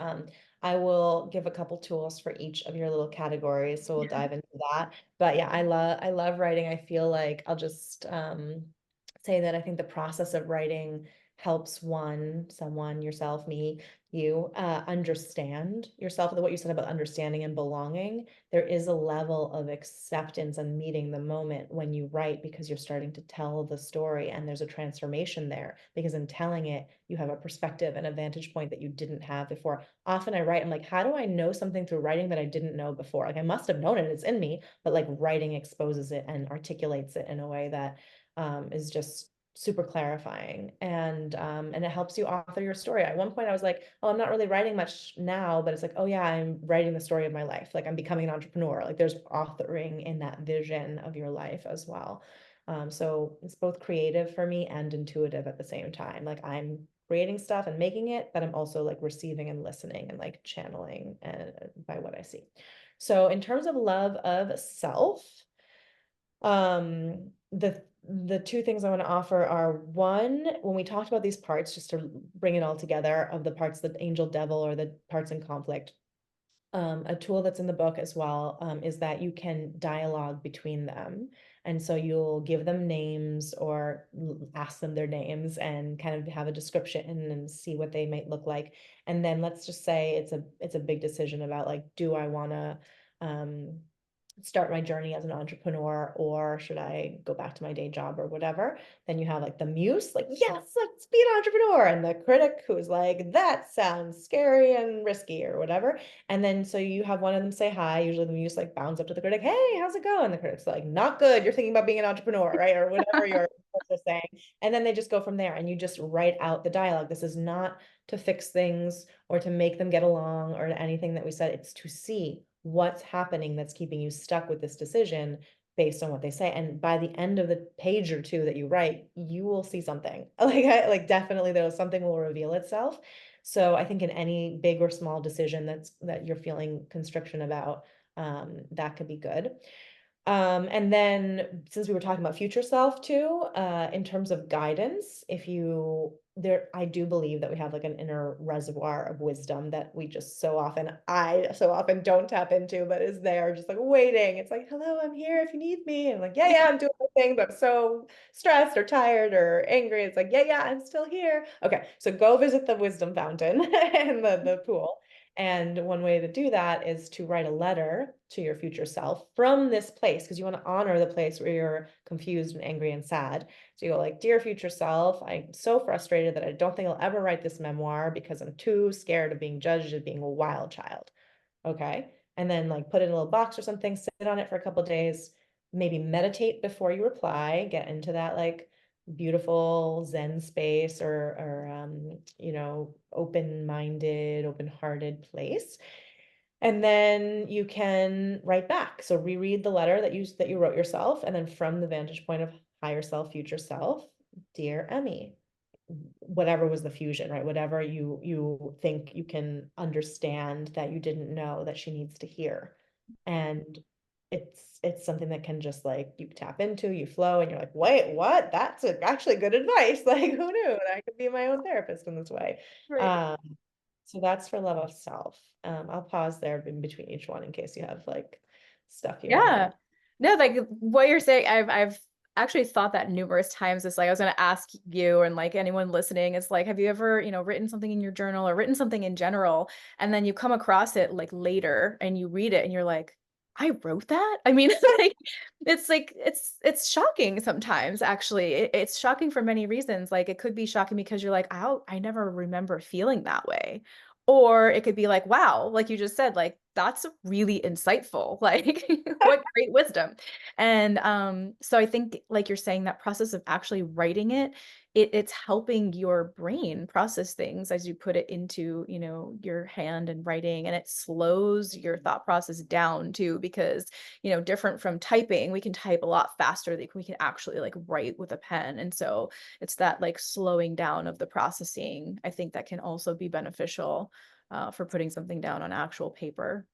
I will give a couple tools for each of your little categories, so we'll dive into that. But yeah, I love writing. I feel like I'll just say that I think the process of writing helps someone, yourself, me, you, understand yourself. What you said about understanding and belonging, there is a level of acceptance and meeting the moment when you write because you're starting to tell the story and there's a transformation there because in telling it you have a perspective and a vantage point that you didn't have before. Often I write, I'm like, how do I know something through writing that I didn't know before? Like I must have known it, it's in me, but like writing exposes it and articulates it in a way that is just super clarifying and it helps you author your story. At one point I was like, oh, I'm not really writing much now, but it's like, oh yeah, I'm writing the story of my life. Like I'm becoming an entrepreneur. Like there's authoring in that vision of your life as well. So it's both creative for me and intuitive at the same time. Like I'm creating stuff and making it, but I'm also like receiving and listening and like channeling by what I see. So in terms of love of self, the two things I want to offer are one, when we talked about these parts, just to bring it all together of the parts, the angel devil or the parts in conflict, a tool that's in the book as well, is that you can dialogue between them. And so you'll give them names or ask them their names and kind of have a description and see what they might look like. And then let's just say it's a big decision about like, do I want to um, start my journey as an entrepreneur or should I go back to my day job or whatever? Then you have like the muse, like, yes, let's be an entrepreneur. And the critic who's like, that sounds scary and risky or whatever. And then so you have one of them say hi. Usually the muse like bounds up to the critic, hey, how's it going? The critic's like, not good. You're thinking about being an entrepreneur, right? Or whatever you're saying. And then they just go from there and you just write out the dialogue. This is not to fix things or to make them get along or to anything that we said. It's to see what's happening that's keeping you stuck with this decision based on what they say. And by the end of the page or two that you write, you will see something. Like definitely there something will reveal itself. So I think in any big or small decision that you're feeling constriction about, that could be good. And then since we were talking about future self too, in terms of guidance, if you there, I do believe that we have like an inner reservoir of wisdom that I so often don't tap into, but is there just like waiting. It's like, hello, I'm here if you need me. And I'm like, yeah, I'm doing my thing, but I'm so stressed or tired or angry. It's like, yeah, I'm still here. Okay, so go visit the wisdom fountain and the pool. And one way to do that is to write a letter to your future self from this place, because you want to honor the place where you're confused and angry and sad. So you go like, dear future self, I'm so frustrated that I don't think I'll ever write this memoir because I'm too scared of being judged as being a wild child. Okay. And then like put it in a little box or something, sit on it for a couple of days, maybe meditate before you reply, get into that like beautiful Zen space or open-minded, open-hearted place. And then you can write back. So reread the letter that you wrote yourself, and then from the vantage point of higher self, future self, dear Emmy, whatever was the fusion, right? Whatever you think you can understand that you didn't know that she needs to hear. And it's something that can just like you tap into, you flow, and you're like, wait, what? That's actually good advice. Like, who knew that I could be my own therapist in this way? Right. Um, so that's for love of self. I'll pause there in between each one in case you have like stuff you want Yeah. to. No, like what you're saying, I've actually thought that numerous times. It's like I was gonna ask you and like anyone listening, it's like, have you ever, written something in your journal or written something in general, and then you come across it like later and you read it and you're like, I wrote that? I mean, like it's shocking sometimes, actually. It's shocking for many reasons. Like it could be shocking because you're like, I never remember feeling that way. Or it could be like, wow, like you just said, like that's really insightful. Like what great wisdom. And so I think like you're saying that process of actually writing it's helping your brain process things as you put it into, your hand and writing, and it slows your thought process down too, because, different from typing, we can type a lot faster than we can actually like write with a pen. And so it's that like slowing down of the processing, I think that can also be beneficial for putting something down on actual paper.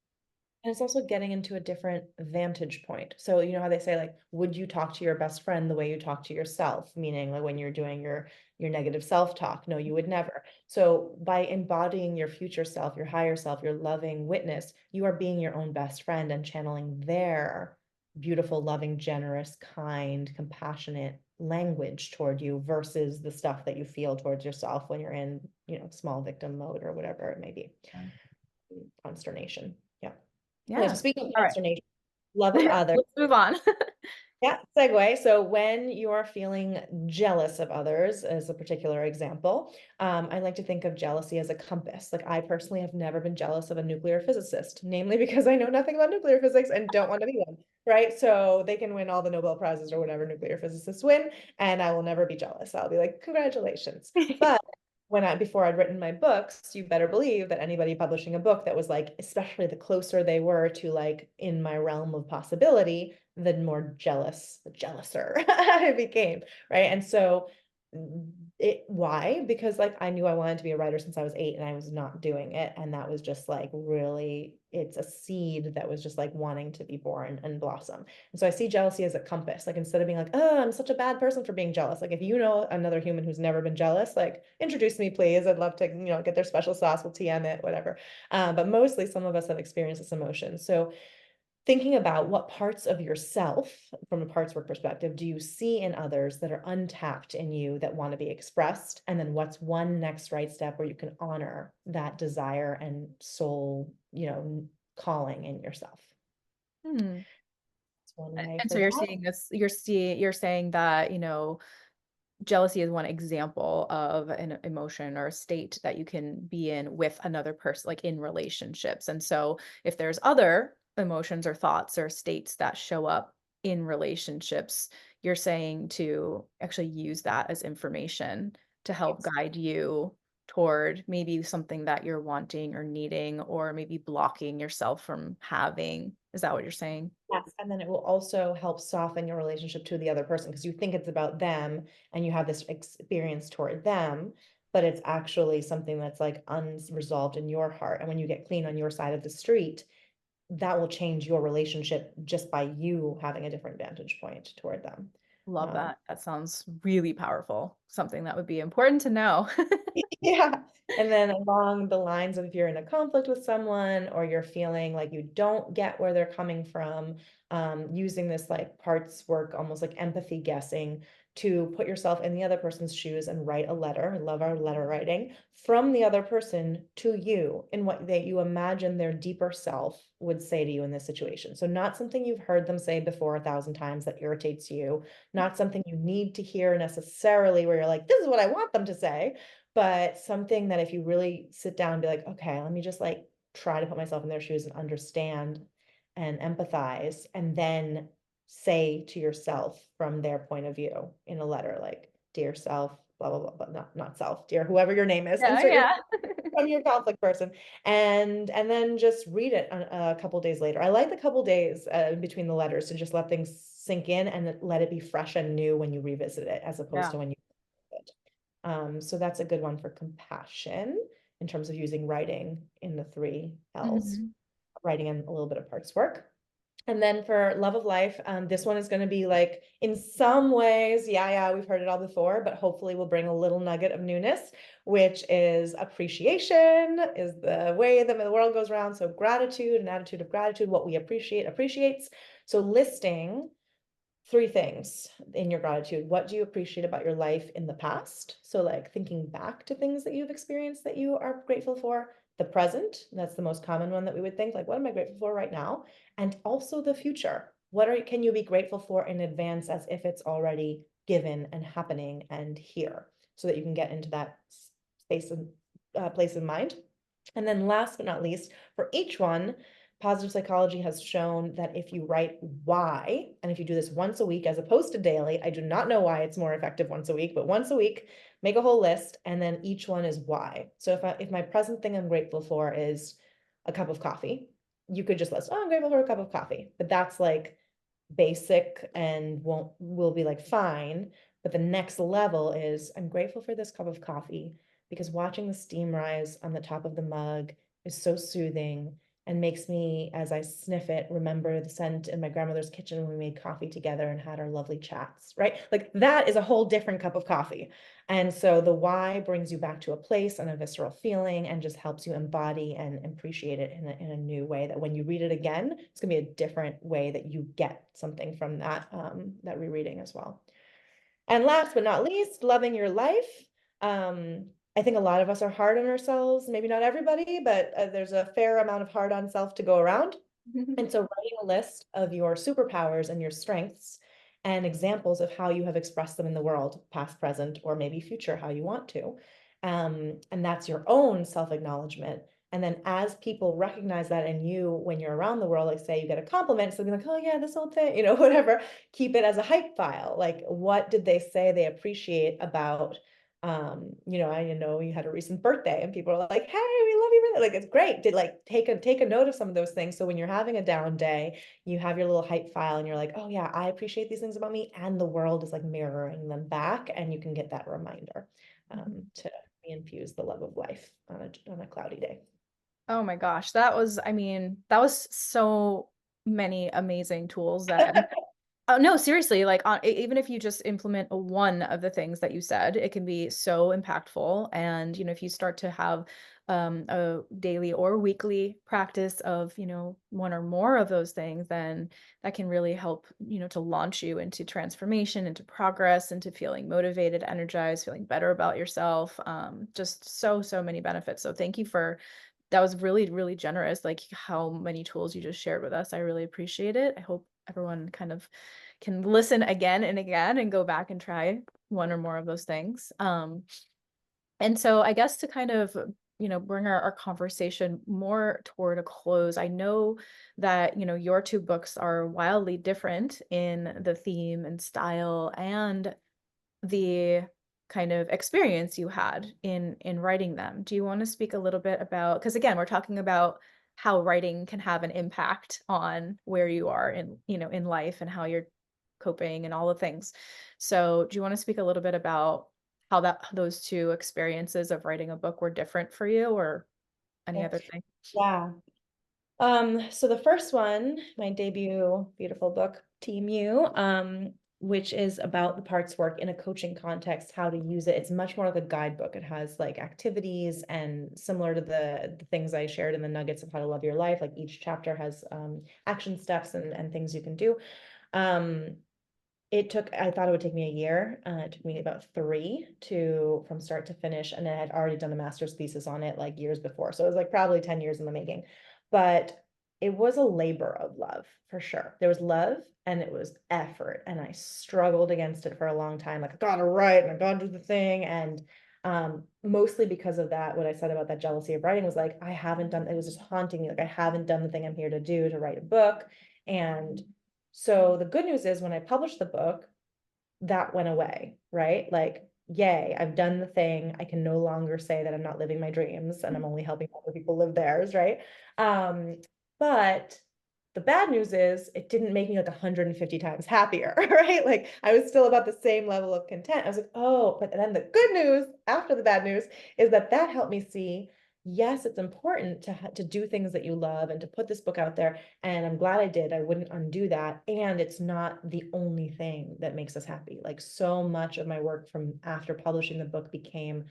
And it's also getting into a different vantage point. So you know how they say like, would you talk to your best friend the way you talk to yourself? Meaning like when you're doing your negative self-talk. No, you would never. So by embodying your future self, your higher self, your loving witness, you are being your own best friend and channeling their beautiful, loving, generous, kind, compassionate language toward you versus the stuff that you feel towards yourself when you're in, small victim mode or whatever it may be. Yeah. Consternation. Yeah. Okay, so Yeah. speaking of All right. consternation, love of others. Let's move on. Yeah, segue. So when you're feeling jealous of others, as a particular example, I like to think of jealousy as a compass. Like I personally have never been jealous of a nuclear physicist, namely because I know nothing about nuclear physics and don't want to be one, right? So they can win all the Nobel Prizes or whatever nuclear physicists win, and I will never be jealous. I'll be like, congratulations. But before I'd written my books, you better believe that anybody publishing a book that was like, especially the closer they were to like in my realm of possibility, the more jealous, the jealouser I became, right? And so why? Because like I knew I wanted to be a writer since I was 8 and I was not doing it. And that was just like really, it's a seed that was just like wanting to be born and blossom. And so I see jealousy as a compass. Like instead of being like, oh, I'm such a bad person for being jealous. Like if you know another human who's never been jealous, like introduce me, please. I'd love to, get their special sauce. We'll TM it, whatever. But mostly some of us have experienced this emotion. So thinking about what parts of yourself, from a parts work perspective, do you see in others that are untapped in you that want to be expressed? And then what's one next right step where you can honor that desire and soul, calling in yourself? Hmm. That's one way And for so you're that. seeing this, you're saying that, jealousy is one example of an emotion or a state that you can be in with another person, like in relationships. And so if there's other emotions or thoughts or states that show up in relationships, you're saying to actually use that as information to help Yes. guide you toward maybe something that you're wanting or needing, or maybe blocking yourself from having. Is that what you're saying? Yes, and then it will also help soften your relationship to the other person because you think it's about them and you have this experience toward them, but it's actually something that's like unresolved in your heart. And when you get clean on your side of the street, that will change your relationship just by you having a different vantage point toward them. Love Um, that. That sounds really powerful. Something that would be important to know. Yeah. And then along the lines of if you're in a conflict with someone or you're feeling like you don't get where they're coming from, using this like parts work, almost like empathy guessing to put yourself in the other person's shoes and write a letter. I love our letter writing from the other person to you in what you imagine their deeper self would say to you in this situation. So not something you've heard them say before 1,000 times that irritates you, not something you need to hear necessarily where you're like, this is what I want them to say, but something that if you really sit down and be like, okay, let me just like try to put myself in their shoes and understand and empathize, and then say to yourself from their point of view in a letter, like, dear self, blah, blah, blah, but not self, dear, whoever your name is, Yeah, insert your yeah. from your conflict person, and then just read it a couple days later. I like the couple days between the letters to just let things sink in and let it be fresh and new when you revisit it, as opposed Yeah. to when you it. So that's a good one for compassion in terms of using writing in the three L's, Mhm. writing and a little bit of parts work. And then for love of life, this one is going to be like, in some ways, yeah, we've heard it all before, but hopefully we'll bring a little nugget of newness, which is appreciation, is the way that the world goes around. So gratitude, an attitude of gratitude, what we appreciate appreciates. So listing three things in your gratitude. What do you appreciate about your life in the past? So, like thinking back to things that you've experienced that you are grateful for. The present, that's the most common one that we would think, like, what am I grateful for right now? And also the future. Can you be grateful for in advance as if it's already given and happening and here, so that you can get into that space and place in mind. And then last but not least, for each one, positive psychology has shown that if you write why, and if you do this once a week as opposed to daily, I do not know why it's more effective once a week, but once a week, make a whole list, and then each one is why. So if my present thing I'm grateful for is a cup of coffee, you could just list, oh, I'm grateful for a cup of coffee. But that's like basic and will be like fine. But the next level is, I'm grateful for this cup of coffee because watching the steam rise on the top of the mug is so soothing and makes me, as I sniff it, remember the scent in my grandmother's kitchen when we made coffee together and had our lovely chats, right? Like that is a whole different cup of coffee. And so the why brings you back to a place and a visceral feeling and just helps you embody and appreciate it in a new way that when you read it again, it's gonna be a different way that you get something from that rereading as well. And last but not least, loving your life. I think a lot of us are hard on ourselves, maybe not everybody, but there's a fair amount of hard on self to go around. And so writing a list of your superpowers and your strengths and examples of how you have expressed them in the world, past, present, or maybe future, how you want to. And that's your own self-acknowledgement. And then as people recognize that in you when you're around the world, like say you get a compliment, so they're like, oh yeah, this old thing, whatever, keep it as a hype file. Like what did they say they appreciate about I know you had a recent birthday and people are like, hey, we love your birthday. Like it's great. Did like take a note of some of those things. So when you're having a down day, you have your little hype file and you're like, oh yeah, I appreciate these things about me. And the world is like mirroring them back. And you can get that reminder to infuse the love of life on a cloudy day. Oh my gosh, that was, I mean, that was so many amazing tools that oh no, seriously, like even if you just implement one of the things that you said, it can be so impactful. And if you start to have a daily or weekly practice of one or more of those things, then that can really help to launch you into transformation, into progress, into feeling motivated, energized, feeling better about yourself. Just so many benefits. So thank you for that was really generous, like how many tools you just shared with us. I really appreciate it. I hope everyone kind of can listen again and again and go back and try one or more of those things. And so I guess to kind of, bring our conversation more toward a close, I know that, your two books are wildly different in the theme and style and the kind of experience you had in writing them. Do you want to speak a little bit about, because again, we're talking about how writing can have an impact on where you are in life and how you're coping and all the things. So, do you want to speak a little bit about how those two experiences of writing a book were different for you or any other thing? Yeah. So the first one, my debut beautiful book, Team You, which is about the parts work in a coaching context, how to use it. It's much more like a guidebook. It has like activities and similar to the things I shared in the nuggets of how to love your life. Like each chapter has action steps and things you can do. Um, I thought it would take me a year. It took me about 3 from start to finish. And I had already done a master's thesis on it like years before. So it was like probably 10 years in the making. But it was a labor of love for sure. There was love and it was effort. And I struggled against it for a long time. Like I gotta write and I gotta do the thing. And mostly because of that, what I said about that jealousy of writing was like, it was just haunting me. Like I haven't done the thing I'm here to do, to write a book. And so the good news is when I published the book, that went away, right? Like, yay, I've done the thing. I can no longer say that I'm not living my dreams and I'm only helping other people live theirs, right? But the bad news is it didn't make me like 150 times happier, right? Like I was still about the same level of content. I was like, oh, but then the good news after the bad news is that that helped me see, yes, it's important to do things that you love and to put this book out there. And I'm glad I did. I wouldn't undo that. And it's not the only thing that makes us happy. Like so much of my work from after publishing the book became,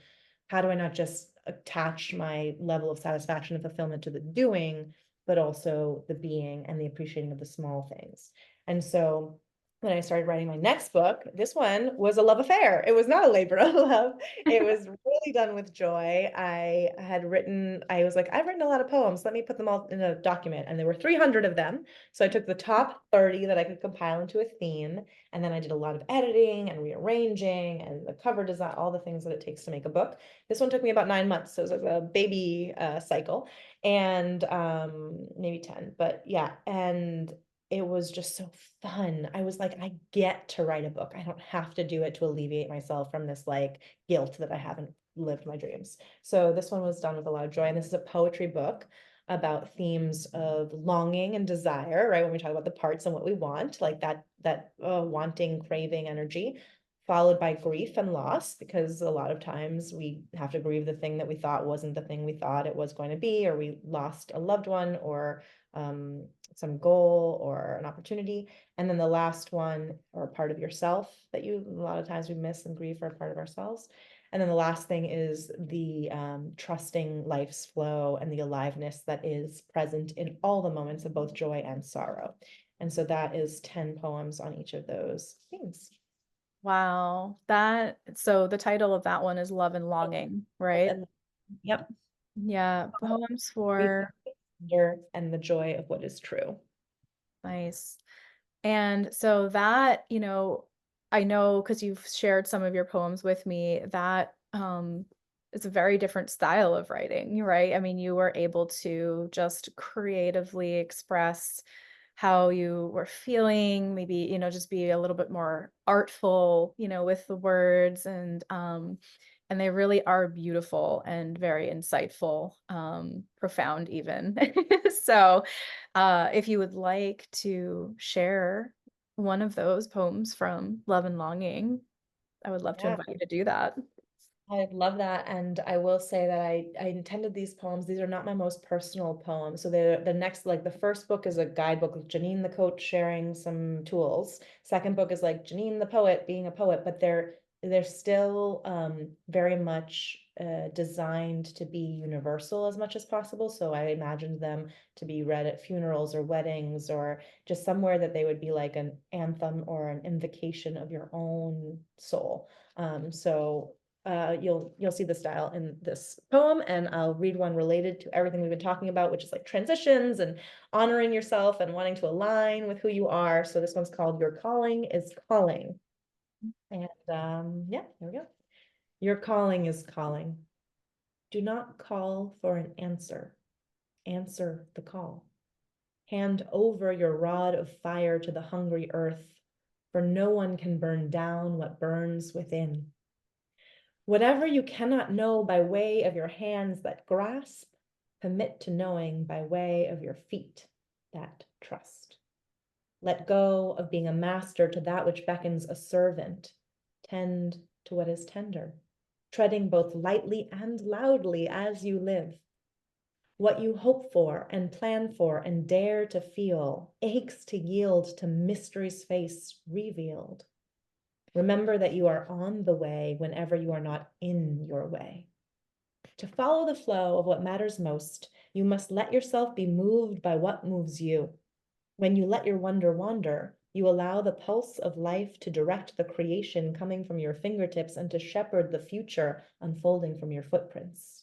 how do I not just attach my level of satisfaction and fulfillment to the doing, but also the being and the appreciating of the small things. And so when I started writing my next book, this one was a love affair. It was not a labor of love. It was really done with joy. I was like, I've written a lot of poems. Let me put them all in a document. And there were 300 of them. So I took the top 30 that I could compile into a theme. And then I did a lot of editing and rearranging and the cover design, all the things that it takes to make a book. This one took me about 9 months. So it was like a baby cycle and maybe 10, but yeah. And it was just so fun. I was like, I get to write a book. I don't have to do it to alleviate myself from this like guilt that I haven't lived my dreams. So this one was done with a lot of joy. And this is a poetry book about themes of longing and desire, right? When we talk about the parts and what we want, like that wanting, craving energy, followed by grief and loss, because a lot of times we have to grieve the thing that we thought wasn't the thing we thought it was going to be, or we lost a loved one, or some goal or an opportunity. And then the last one, or a part of yourself that you, a lot of times we miss and grieve for a part of ourselves. And then the last thing is the trusting life's flow and the aliveness that is present in all the moments of both joy and sorrow. And so that is 10 poems on each of those things. Wow. So the title of that one is Love and Longing, right? And yep, Yeah, poems grief for and the joy of what is true. nice. And so that, I know because you've shared some of your poems with me, that it's a very different style of writing, right? I mean, you were able to just creatively express how you were feeling, maybe, just be a little bit more artful, with the words and they really are beautiful and very insightful, profound even. So, if you would like to share one of those poems from Love and Longing, I would love to Yeah. invite you to do that. I love that. And I will say that I intended these poems. These are not my most personal poems. So the next, like the first book is a guidebook with Jeanine the coach sharing some tools. Second book is like Jeanine the poet being a poet, but they're still very much designed to be universal as much as possible. So I imagined them to be read at funerals or weddings or just somewhere that they would be like an anthem or an invocation of your own soul. So you'll see the style in this poem, and I'll read one related to everything we've been talking about, which is like transitions and honoring yourself and wanting to align with who you are. So this one's called Your Calling is Calling. And yeah, there we go. Your calling is calling. Do not call for an answer. Answer the call. Hand over your rod of fire to the hungry earth, for no one can burn down what burns within. Whatever you cannot know by way of your hands that grasp, commit to knowing by way of your feet that trust. Let go of being a master to that which beckons a servant. Tend to what is tender, treading both lightly and loudly as you live. What you hope for and plan for and dare to feel aches to yield to mystery's face revealed. Remember that you are on the way whenever you are not in your way. To follow the flow of what matters most, you must let yourself be moved by what moves you. When you let your wonder wander, you allow the pulse of life to direct the creation coming from your fingertips and to shepherd the future unfolding from your footprints.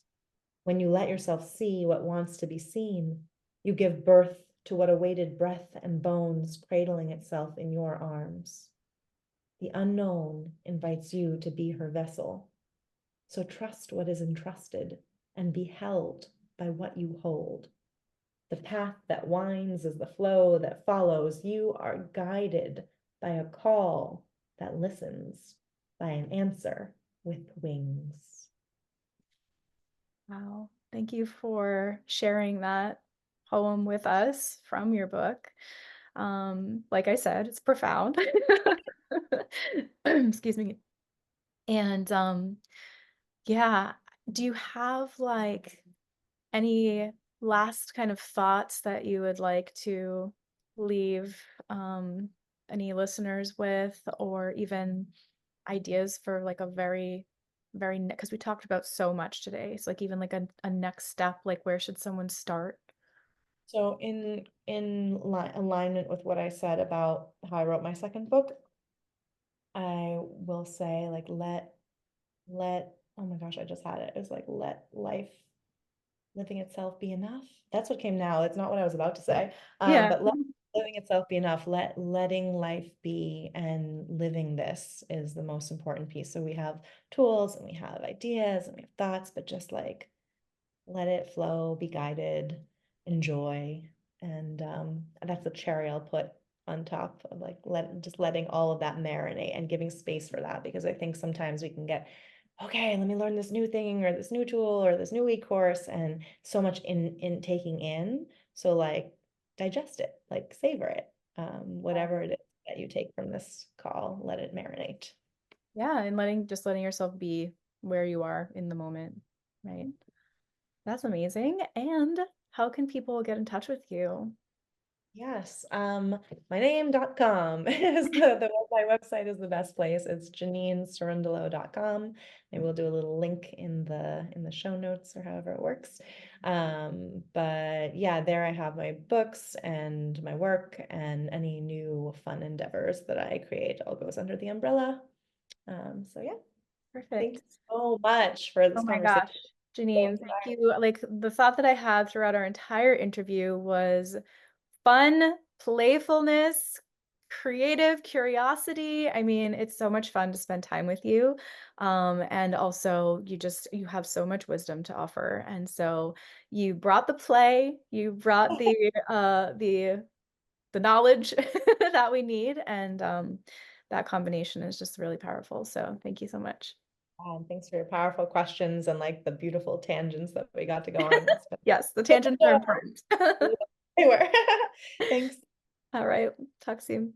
When you let yourself see what wants to be seen, you give birth to what awaited breath and bones cradling itself in your arms. The unknown invites you to be her vessel. So trust what is entrusted and be held by what you hold. The path that winds is the flow that follows. You are guided by a call that listens by an answer with wings. Wow. Thank you for sharing that poem with us from your book. Like I said, it's profound. Excuse me. And yeah, do you have like any last kind of thoughts that you would like to leave any listeners with, or even ideas for like a very because we talked about so much today. So like even like a next step, like where should someone start? So in alignment with what I said about how I wrote my second book, I will say like let oh my gosh, I just had it. It was like let life living itself be enough. That's what came now. It's not what I was about to say. Yeah. But let living itself be enough. Letting life be and living this is the most important piece. So we have tools and we have ideas and we have thoughts, but just like let it flow, be guided, enjoy. And that's the cherry I'll put on top of like just letting all of that marinate and giving space for that, because I think sometimes we can get, okay, let me learn this new thing or this new tool or this new e-course, and so much in taking in. So like digest it, like savor it. Whatever it is that you take from this call, let it marinate. Yeah, and letting yourself be where you are in the moment, right? That's amazing. And how can people get in touch with you? Yes, my name.com is my website is the best place. It's JanineCerundolo.com. Maybe we'll do a little link in the show notes or however it works. But yeah, there I have my books and my work and any new fun endeavors that I create all goes under the umbrella. So yeah, thank you Perfect. so much for Oh this my conversation. gosh, So Jeanine, thank inspiring. you. Like the thought that I had throughout our entire interview was fun, playfulness, creative curiosity. I mean, it's so much fun to spend time with you. And also you have so much wisdom to offer. And so you brought the play, you brought the knowledge that we need. And that combination is just really powerful. So thank you so much. Thanks for your powerful questions and like the beautiful tangents that we got to go on. It's been Yes, the tangents are important. anywhere. Thanks. All right, talk soon.